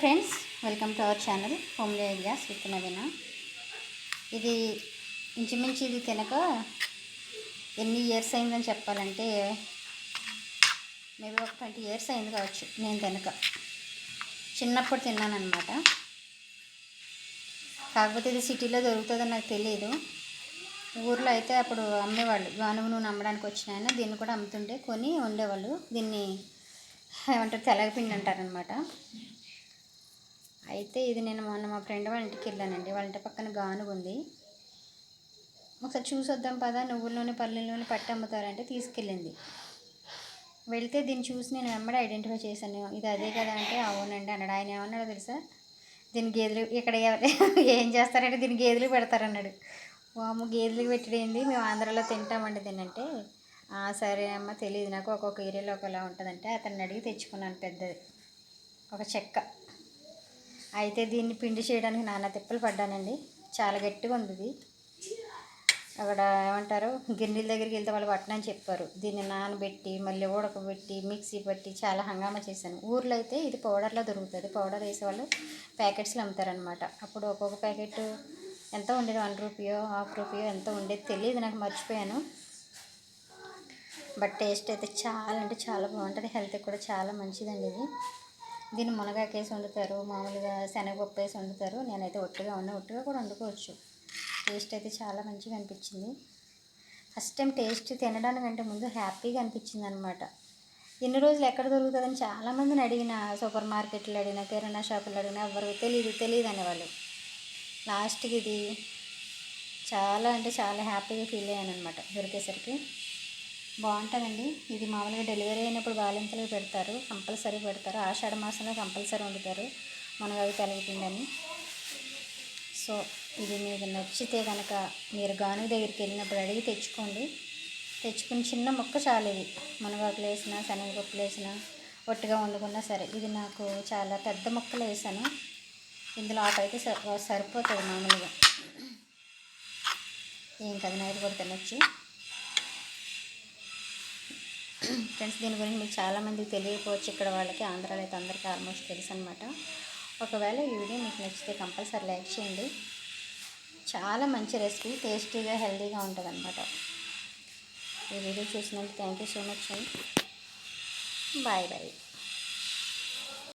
Friends, welcome to our channel homely ideas with Naveena. ఇది ఇంచుమించు ఇది తినక ఎన్ని ఇయర్స్ అయిందని చెప్పాలంటే మేబీ ఒక 20 years అయింది కావచ్చు. నేను తినక చిన్నప్పుడు తిన్నానమాట. కాకపోతే ఇది సిటీలో దొరుకుతుందని నాకు తెలియదు. ఊర్లో అయితే అప్పుడు అమ్మేవాళ్ళు, గానుగ నూనె అమ్మడానికి వచ్చిన ఆయన దీన్ని కూడా అమ్ముతుంటే కొని వండేవాళ్ళు. దీన్ని ఏమంటారు, తెలగపిండి అంటారనమాట. అయితే ఇది నేను మొన్న మా ఫ్రెండ్ వాళ్ళ ఇంటికి వెళ్ళానండి. వాళ్ళ ఇంటి పక్కన గానుగ ఉంది. ఒకసారి చూసొద్దాం పదా, నువ్వుల్లోని పల్లెల్లోని పట్టి అమ్ముతారంటే తీసుకెళ్ళింది. వెళ్తే దీన్ని చూసి నేను వెంబడి ఐడెంటిఫై చేశాను. ఇది అదే కదా అంటే అవునండి అన్నాడు. ఆయన ఏమన్నాడో తెలుసా, దీని గేదెలు ఇక్కడ ఏం చేస్తారంటే దీన్ని గేదెలు పెడతారన్నాడు. వాము, గేదెలకు పెట్టడేంది, మేము ఆంధ్రాలో తింటామండి దీన్ని అంటే, సరే అమ్మ, తెలియదు నాకు, ఒక్కొక్క ఏరియాలో ఒకలా ఉంటుందంటే అతన్ని అడిగి తెచ్చుకున్నాను పెద్దది ఒక చెక్క. అయితే దీన్ని పిండి చేయడానికి నానా తిప్పలు పడ్డానండి. చాలా గట్టిగా ఉంది ఇది. అక్కడ ఏమంటారు, గిన్నెల దగ్గరికి వెళ్తే వాళ్ళు పట్టనని చెప్పారు. దీన్ని నానబెట్టి మళ్ళీ ఉడకబెట్టి మిక్సీ పట్టి చాలా హంగామా చేశాను. ఊర్లో అయితే ఇది పౌడర్లో దొరుకుతుంది. పౌడర్ వేసే వాళ్ళు ప్యాకెట్స్లో అమ్ముతారనమాట. అప్పుడు ఒక్కొక్క ప్యాకెట్ ఎంత ఉండేది, 1 రూపీయో ₹1/2 ఎంతో ఉండేది, తెలియదు నాకు, మర్చిపోయాను. బట్ టేస్ట్ అయితే చాలా అంటే చాలా బాగుంటుంది. హెల్త్కి కూడా చాలా మంచిదండి ఇది. దీన్ని మునగాకు వేసి వండుతారు, మామూలుగా శనగపప్పు వేసి వండుతారు. నేనైతే ఒట్టిగా కూడా వండుకోవచ్చు. టేస్ట్ అయితే చాలా మంచిగా అనిపించింది. ఫస్ట్ టైం టేస్ట్ తినడానికంటే ముందు హ్యాపీగా అనిపించింది అనమాట. ఎన్ని రోజులు ఎక్కడ దొరుకుతుందని చాలామందిని అడిగిన, సూపర్ మార్కెట్లు అడిగిన, కిరాణా షాపులు అడిగినా ఎవరికి తెలియదు అనేవాళ్ళు. లాస్ట్కి ఇది చాలా అంటే చాలా హ్యాపీగా ఫీల్ అయ్యాను అనమాట దొరికేసరికి. బాగుంటుందండి. ఇది మామూలుగా డెలివరీ అయినప్పుడు బాలింతలు పెడతారు, కంపల్సరీ పెడతారు. ఆషాఢ మాసంలో కంపల్సరీ వండుతారు మునగాకు తెలగపిండి. సో ఇది మీకు నచ్చితే కనుక మీరు గానుగ దగ్గరికి వెళ్ళినప్పుడు అడిగి తెచ్చుకోండి. తెచ్చుకుని చిన్న ముక్క చాలు. ఇది మునగాకులు వేసినా శనగపప్పులు వేసినా ఒట్టిగా వండుకున్నా సరే. ఇది నాకు చాలా పెద్ద ముక్కలు వేసాను. ఇందులో ఆపైతే సరిపోతుంది మామూలుగా. ఏం కదా, నైట్ కూడా తినొచ్చు. ఫ్రెండ్స్, దీని గురించి మీకు చాలామందికి తెలియకపోవచ్చు. ఇక్కడ వాళ్ళకి, ఆంధ్రాలో అయితే అందరికీ ఆల్మోస్ట్ తెలుసు అనమాట. ఒకవేళ ఈ వీడియో మీకు నచ్చితే కంపల్సరీ లైక్ చేయండి. చాలా మంచి రెసిపీ, టేస్టీగా హెల్తీగా ఉంటుంది అనమాట. ఈ వీడియో చూసినందుకు థ్యాంక్ యూ సో మచ్ అండి. Bye bye.